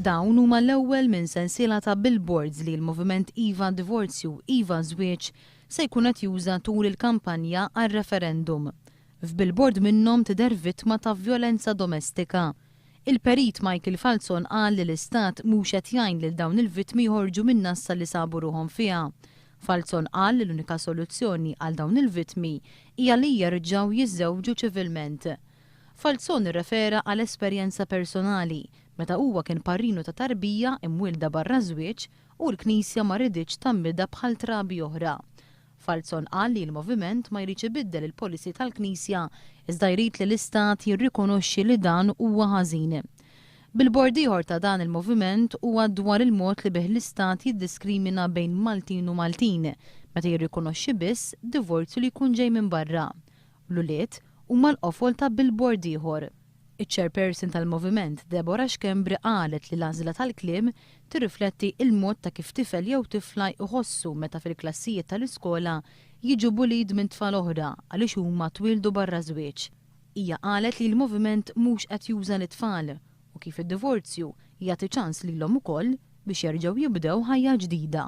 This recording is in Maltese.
Dawn huma l-ewwel minn sensiela ta' billboards li l-moviment Iva Divorzju, Iva Żwieġ se jkun qed juża tul il-kampanja għar-referendum. F'billboard minnhom tidher vittma ta' vjolenza domestika. Il-perit Michael Falzon qal li l-Istat mhux qed jgħin lil dawn il-vittmi jħorġu min-nassa li sabu ruhom fiha. Falzon qal li l-unika soluzzjoni għal dawn il-vittmi hija li jerġgħu jiżżewġu ċivilment. Falzon irrefera għal esperjenza personali meta huwa kien parrinu ta' tarbija imwielda barra żwieġ u l-Knisja ma riditx tammidha bħal trabi oħra. Falzon qal li l-moviment ma jridx ibiddel il-policy tal-Knisja iżda jrid li l-Istat jirrikonoxxi li dan huwa ħażin. Billboard ieħor ta' dan il-moviment huwa dwar il-mod li bih l-Istat jiddiskrimina bejn Maltin u Maltin meta jirrikonoxxi biss divorzju li jkun ġej minn barra. L-uliet huma l-qofol ta' billboard ieħor. Iċ-chairperson tal-moviment Deborah Xkembri qalet li l-għażla tal-kliem tirrifletti il-mod ta' kif tifel jew tifla jħossu meta fil-klassijiet tal-iskola jiġu bullied minn tfal oħra għaliex huma twildu barra żwieġ. Hija qalet li l-moviment mhux qed juża l-itfal u kif id-divorzju jagħti ċans lilhom ukoll biex jerġgħu jibdew ħajja ġdida.